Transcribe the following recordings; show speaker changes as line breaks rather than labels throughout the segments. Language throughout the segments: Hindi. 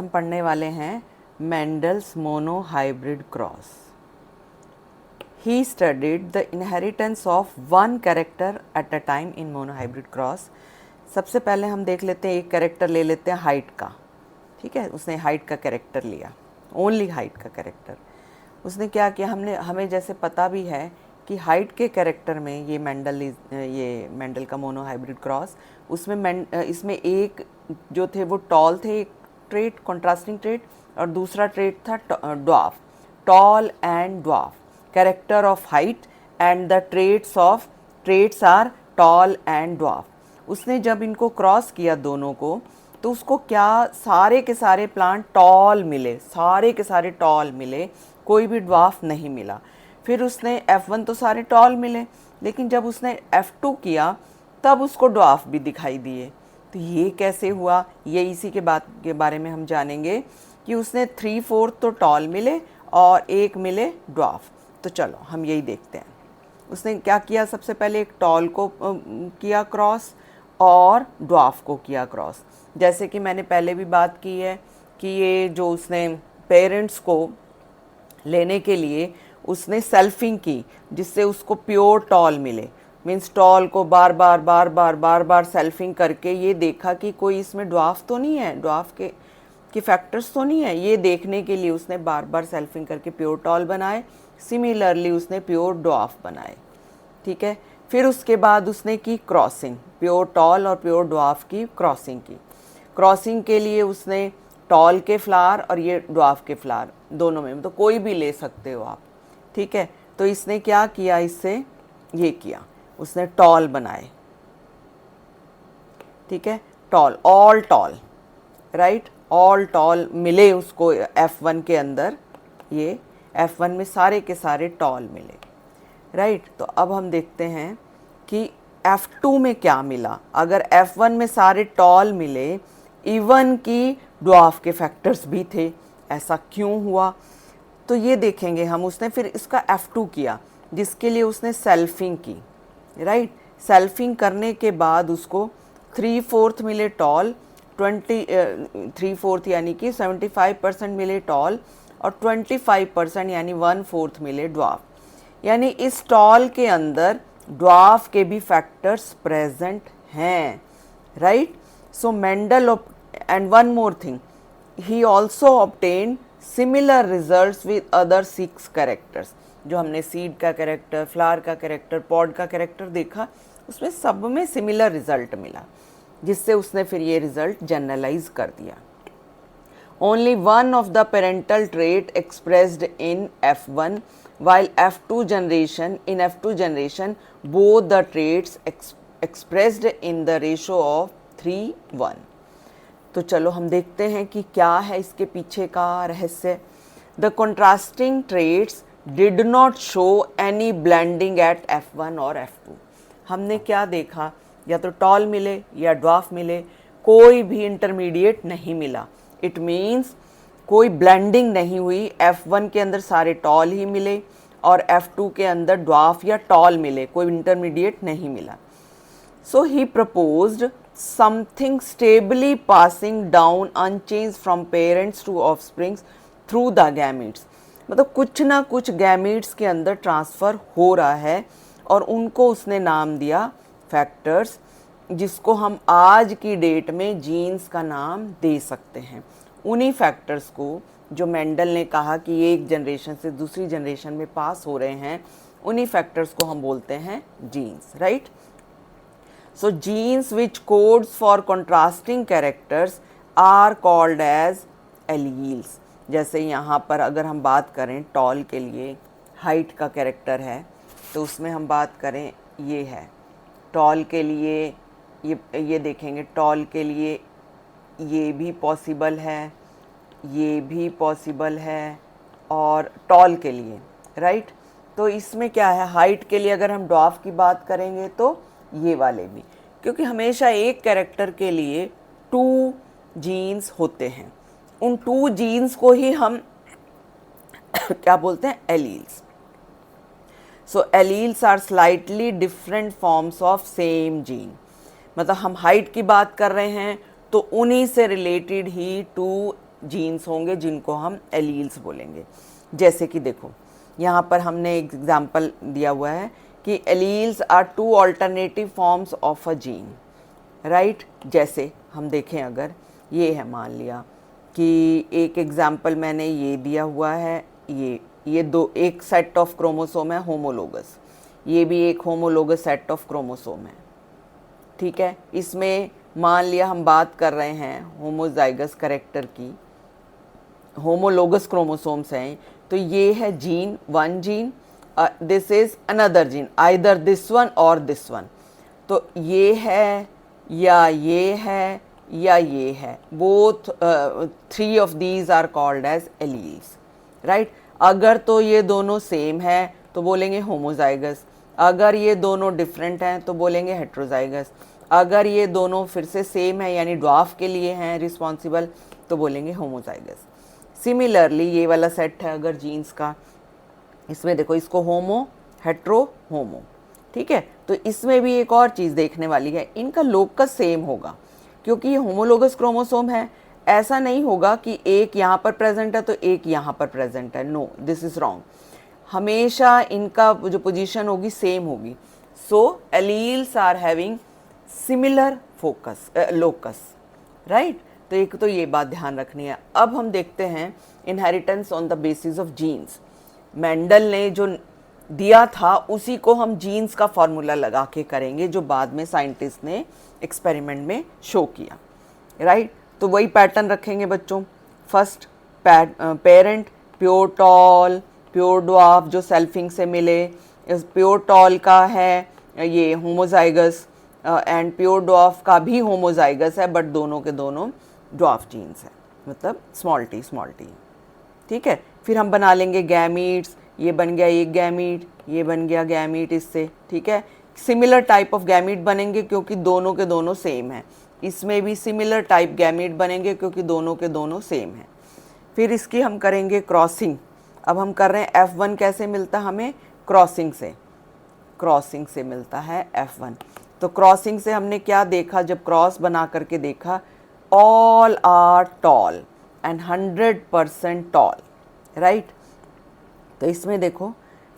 पढ़ने वाले हैं Mendel's monohybrid cross. He studied the inheritance of one character at a time in monohybrid cross. सबसे पहले हम देख लेते हैं, एक कैरेक्टर ले लेते हैं हाइट का। ठीक है, उसने हाइट का कैरेक्टर लिया, ओनली हाइट का कैरेक्टर। उसने क्या किया, हमें जैसे पता भी है कि हाइट के कैरेक्टर में ये मेंडल का मोनोहाइब्रिड क्रॉस, इसमें एक जो थे वो टॉल थे, एक ट्रेट कॉन्ट्रास्टिंग ट्रेट, और दूसरा ट्रेट था dwarf, tall and dwarf, character of height and the traits are tall and dwarf. उसने जब इनको क्रॉस किया दोनों को, तो उसको क्या सारे के सारे प्लांट टॉल मिले, सारे के सारे टॉल मिले, कोई भी ड्वार्फ नहीं मिला। फिर उसने F1 तो सारे टॉल मिले, लेकिन जब उसने F2 किया तब उसको ड्वार्फ भी दिखाई दिए। तो ये कैसे हुआ, ये इसी के बारे में हम जानेंगे कि उसने 3/4 तो टॉल मिले और एक मिले ड्वार्फ। तो चलो हम यही देखते हैं। उसने क्या किया, सबसे पहले एक टॉल को किया क्रॉस और ड्वार्फ को किया क्रॉस। जैसे कि मैंने पहले भी बात की है कि ये जो उसने पेरेंट्स को लेने के लिए उसने सेल्फिंग की, जिससे उसको प्योर टॉल मिले। मीन्स टॉल को बार बार सेल्फिंग करके ये देखा कि कोई इसमें ड्वार्फ तो नहीं है, ड्वार्फ के फैक्टर्स तो नहीं है, ये देखने के लिए उसने बार बार सेल्फिंग करके प्योर टॉल बनाए। सिमिलरली उसने प्योर ड्वार्फ बनाए। ठीक है, फिर उसके बाद उसने की क्रॉसिंग, प्योर टॉल और प्योर ड्वार्फ की क्रॉसिंग की। क्रॉसिंग के लिए उसने टॉल के फ्लावर और ये ड्वार्फ के फ्लावर दोनों में, तो कोई भी ले सकते हो आप। ठीक है, तो इसने क्या किया, इससे ये किया, उसने टॉल बनाए। ठीक है, tall, all tall, right, all tall मिले उसको F1 के अंदर, ये F1 में सारे के सारे टॉल मिले, राइट। तो अब हम देखते हैं कि F2 में क्या मिला। अगर F1 में सारे टॉल मिले, इवन की ड्वार्फ के फैक्टर्स भी थे, ऐसा क्यों हुआ, तो ये देखेंगे हम। उसने फिर इसका F2 किया, जिसके लिए उसने सेल्फिंग की, राइट। सेल्फिंग करने के बाद उसको 3/4 मिले टॉल, 3/4 यानी कि 75% मिले टॉल, और 25% यानी 1/4 मिले ड्वार्फ। यानी इस टॉल के अंदर ड्वार्फ के भी फैक्टर्स प्रेजेंट हैं, right. So Mendel, and one more thing, he also obtain similar results with other 6 characters. जो हमने सीड का कैरेक्टर, फ्लावर का कैरेक्टर, पॉड का कैरेक्टर देखा, उसमें सब में सिमिलर रिजल्ट मिला, जिससे उसने फिर ये रिजल्ट जनरलाइज कर दिया। Only one of the parental trait expressed in F1, while in F2 generation, both the traits expressed in the ratio of 3:1. तो चलो हम देखते हैं कि क्या है इसके पीछे का रहस्य। The contrasting traits did not show any blending at F1 और F2. हमने क्या देखा, या तो टॉल मिले या ड्वार्फ मिले, कोई भी इंटरमीडिएट नहीं मिला। इट मीन्स कोई ब्लेंडिंग नहीं हुई। F1 के अंदर सारे टॉल ही मिले और F2 के अंदर ड्वार्फ या टॉल मिले, कोई इंटरमीडिएट नहीं मिला। So he proposed something stably passing down unchanged from parents to offsprings through the gametes. मतलब कुछ ना कुछ गैमीट्स के अंदर ट्रांसफ़र हो रहा है, और उनको उसने नाम दिया फैक्टर्स, जिसको हम आज की डेट में जीन्स का नाम दे सकते हैं। उन्हीं फैक्टर्स को जो मेंडल ने कहा कि एक जनरेशन से दूसरी जनरेशन में पास हो रहे हैं, उन्हीं फैक्टर्स को हम बोलते हैं genes, right. So genes which codes for contrasting characters are called as alleles. जैसे यहाँ पर अगर हम बात करें टॉल के लिए हाइट का कैरेक्टर है, तो उसमें हम बात करें ये है टॉल के लिए, ये देखेंगे टॉल के लिए ये भी पॉसिबल है, ये भी पॉसिबल है, और टॉल के लिए, राइट। तो इसमें क्या है, हाइट के लिए अगर हम ड्वार्फ की बात करेंगे तो ये वाले भी, क्योंकि हमेशा एक कैरेक्टर के लिए 2 जीन्स होते हैं। उन 2 जीन्स को ही हम क्या बोलते हैं, alleles. So alleles are slightly different forms of same gene. मतलब हम हाइट की बात कर रहे हैं तो उन्हीं से रिलेटेड ही 2 जीन्स होंगे जिनको हम एलील्स बोलेंगे। जैसे कि देखो यहाँ पर हमने एक एग्जाम्पल दिया हुआ है कि alleles are two alternative forms of a gene, right. जैसे हम देखें, अगर ये है, मान लिया कि एक एग्जाम्पल मैंने ये दिया हुआ है, ये दो, एक सेट ऑफ क्रोमोसोम है होमोलोगस, ये भी एक होमोलोगस सेट ऑफ क्रोमोसोम है, ठीक है। इसमें मान लिया हम बात कर रहे हैं होमोजाइगस कैरेक्टर की, होमोलोगस क्रोमोसोम्स हैं, तो ये है gene, one gene, this is another gene, either this one और दिस वन। तो ये है या ये है या ये है, both 3 of these are called as alleles, right. अगर तो ये दोनों सेम है तो बोलेंगे होमोजाइगस, अगर ये दोनों डिफरेंट हैं तो बोलेंगे हेट्रोजाइगस, अगर ये दोनों फिर से सेम है यानी ड्वार्फ के लिए हैं रिस्पॉन्सिबल तो बोलेंगे होमोजाइगस। सिमिलरली ये वाला सेट है अगर जीन्स का, इसमें देखो, इसको होमो, हेट्रो, होमो, ठीक है। तो इसमें भी एक और चीज़ देखने वाली है, इनका लोकस सेम होगा क्योंकि ये होमोलोगस क्रोमोसोम है। ऐसा नहीं होगा कि एक यहाँ पर प्रेजेंट है तो एक यहाँ पर प्रेजेंट है, नो, दिस इज रॉन्ग। हमेशा इनका जो पोजीशन होगी सेम होगी। So alleles are having similar focus locus, right. तो एक तो ये बात ध्यान रखनी है। अब हम देखते हैं inheritance on the basis of genes. Mendel ने जो दिया था उसी को हम जीन्स का फॉर्मूला लगा के करेंगे, जो बाद में साइंटिस्ट ने एक्सपेरिमेंट में शो किया, राइट। तो वही पैटर्न रखेंगे बच्चों। First parent pure tall, pure dwarf जो सेल्फिंग से मिले, इस प्योर टॉल का है ये होमोजाइगस एंड प्योर ड्वार्फ का भी होमोजाइगस है, बट दोनों के दोनों ड्वार्फ जीन्स है, मतलब स्मॉल टी, ठीक है। फिर हम बना लेंगे गैमीट्स, ये बन गया एक गैमीट, ये बन गया गैमीट इससे, ठीक है। सिमिलर टाइप ऑफ गैमीट बनेंगे क्योंकि दोनों के दोनों सेम है, इसमें भी सिमिलर टाइप गैमीट बनेंगे क्योंकि दोनों के दोनों सेम है। फिर इसकी हम करेंगे क्रॉसिंग। अब हम कर रहे हैं F1 कैसे मिलता हमें, क्रॉसिंग से मिलता है F1। तो क्रॉसिंग से हमने क्या देखा, जब क्रॉस बना करके देखा, all are tall and 100% tall, right. तो इसमें देखो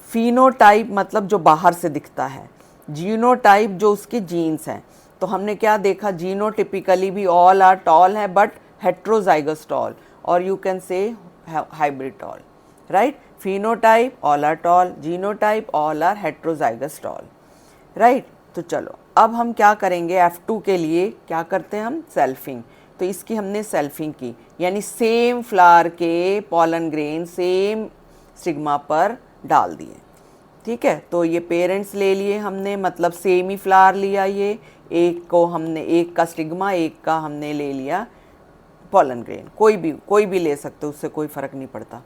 फिनोटाइप मतलब जो बाहर से दिखता है, जीनोटाइप जो उसके जीन्स हैं। तो हमने क्या देखा, जीनोटिपिकली भी ऑल आर टॉल है बट हेट्रोजाइगस टॉल, और you can say hybrid tall, right. Phenotype all are tall, genotype all are heterozygous tall, right. तो चलो अब हम क्या करेंगे, F2 के लिए क्या करते हैं हम, सेल्फिंग। तो इसकी हमने सेल्फिंग की, यानी सेम फ्लावर के पॉलन ग्रेन सेम स्टिग्मा पर डाल दिए, ठीक है। तो ये पेरेंट्स ले लिए हमने, मतलब सेम ही फ्लावर लिया, ये एक को हमने, एक का स्टिग्मा, एक का हमने ले लिया पॉलन ग्रेन, कोई भी ले सकते, उससे कोई फ़र्क नहीं पड़ता,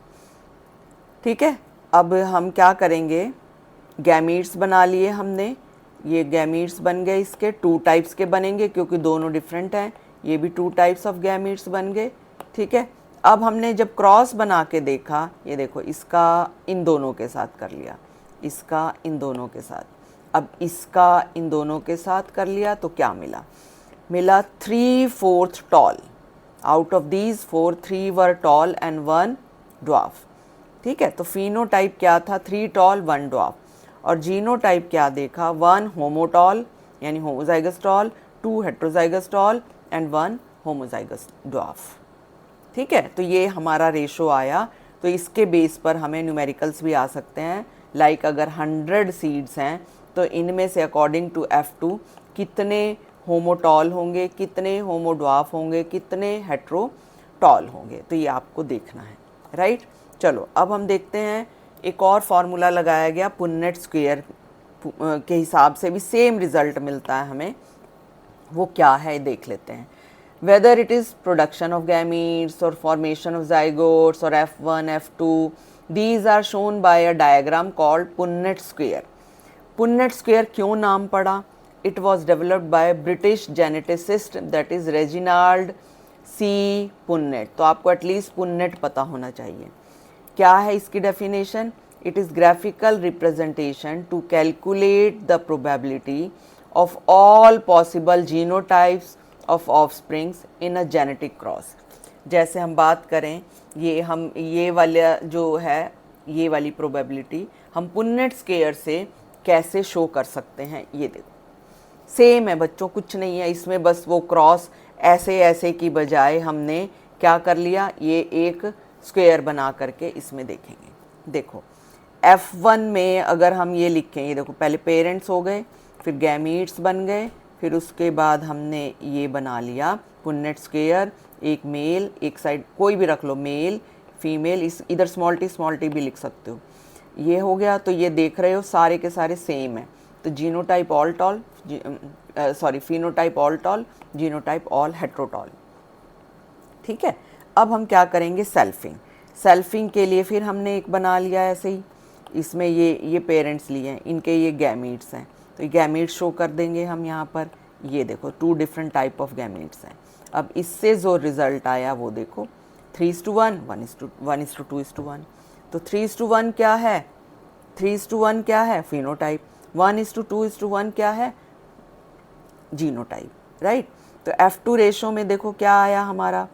ठीक है। अब हम क्या करेंगे, गैमीट्स बना लिए हमने, ये गैमीट्स बन गए, इसके 2 टाइप्स के बनेंगे क्योंकि दोनों डिफरेंट हैं, ये भी 2 टाइप्स ऑफ गैमीट्स बन गए, ठीक है। अब हमने जब क्रॉस बना के देखा, ये देखो, इसका इन दोनों के साथ कर लिया, इसका इन दोनों के साथ, अब इसका इन दोनों के साथ कर लिया, तो क्या मिला 3/4 tall. Out of these 4, 3 were tall and 1 dwarf, ठीक है। तो फिनोटाइप क्या था, 3 टॉल 1 ड्वार्फ, और जीनोटाइप क्या देखा, 1 होमोटॉल यानी homozygous tall, 2 heterozygous tall and 1 homozygous dwarf, ठीक है। तो ये हमारा रेशो आया। तो इसके बेस पर हमें न्यूमेरिकल्स भी आ सकते हैं, लाइक अगर 100 सीड्स हैं तो इनमें से अकॉर्डिंग टू F2 कितने होमोटॉल होंगे, कितने होमोड्वार्फ होंगे, कितने हेट्रोटॉल होंगे, तो ये आपको देखना है, राइट। चलो अब हम देखते हैं, एक और फार्मूला लगाया गया पुन्नेट स्क्वायर के हिसाब से भी सेम रिजल्ट मिलता है हमें, वो क्या है देख लेते हैं। Whether it is production of gametes और फॉर्मेशन ऑफ जाइगोट्स और F1, F2, these are shown by a diagram called Punnett square. Punnett square क्यों नाम पड़ा, it was developed by British geneticist that is Reginald C Punnett. तो आपको एटलीस्ट पुन्नेट पता होना चाहिए। क्या है इसकी definition, it is graphical representation to calculate the probability of all possible genotypes of offsprings in a genetic cross। जैसे हम बात करें ये वाला जो है, ये वाली प्रोबेबिलिटी हम पुन्नेट स्क्वायर से कैसे शो कर सकते हैं, ये देखो सेम है बच्चों, कुछ नहीं है इसमें, बस वो क्रॉस ऐसे ऐसे की बजाय हमने क्या कर लिया, ये एक स्क्वायर बना करके इसमें देखेंगे। देखो F1 में अगर हम ये लिखें, ये देखो पहले पेरेंट्स हो गए, फिर गैमीट्स बन गए, फिर उसके बाद हमने ये बना लिया पुन्नेट स्क्वायर, एक मेल, एक साइड कोई भी रख लो, मेल फीमेल, इस इधर स्मॉल टी भी लिख सकते हो, ये हो गया। तो ये देख रहे हो सारे के सारे सेम है, तो genotype all tall, phenotype all tall, genotype all hetero tall. ठीक है, अब हम क्या करेंगे, सेल्फिंग के लिए फिर हमने एक बना लिया ऐसे ही, इसमें ये पेरेंट्स लिए हैं, इनके ये गैमीट्स हैं, तो ये गैमीट्स शो कर देंगे हम यहाँ पर। ये देखो 2 डिफरेंट टाइप ऑफ गैमीट्स हैं। अब इससे जो रिजल्ट आया वो देखो 3:1, 1:2:1। तो 3:1 क्या है, 3:1 क्या है, फिनोटाइप, 1:2:1 क्या है, जीनोटाइप, राइट। तो F2 रेशो में देखो क्या आया हमारा,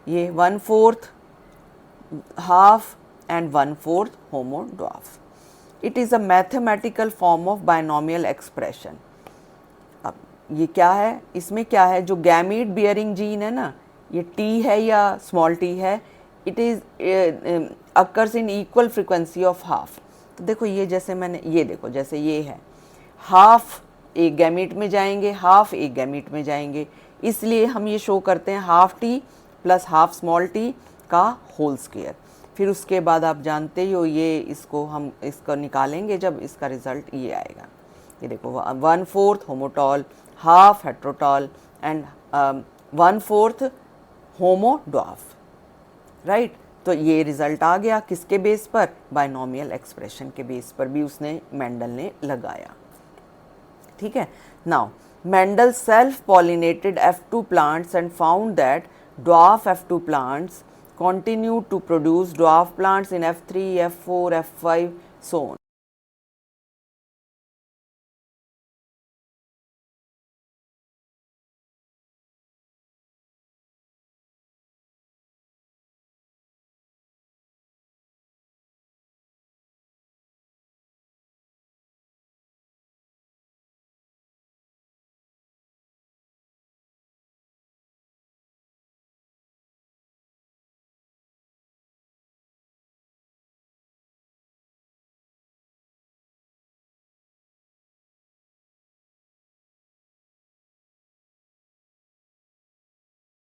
ये 1/4 half and 1/4 homo dwarf. It is a mathematical form of binomial expression. अब ये क्या है, इसमें क्या है, जो गैमीट बियरिंग जीन है ना, ये टी है या स्मॉल टी है, it is occurs in equal frequency of half. तो देखो ये जैसे मैंने, ये देखो जैसे ये है, हाफ एक गैमीट में जाएंगे, हाफ एक गैमीट में जाएंगे, इसलिए हम ये शो करते हैं half T plus half small T का होल स्क्वायर। फिर उसके बाद आप जानते ही हो, ये इसको निकालेंगे जब इसका रिजल्ट ये आएगा, ये देखो 1/4 homo tall, half hetero tall and 1/4 homo dwarf, right. तो ये रिजल्ट आ गया किसके बेस पर, बायनोमियल एक्सप्रेशन के बेस पर भी उसने मेंडल ने लगाया। ठीक है, now Mendel self pollinated F2 plants and found that dwarf F2 plants continue to produce dwarf plants in F3, F4, F5, so on.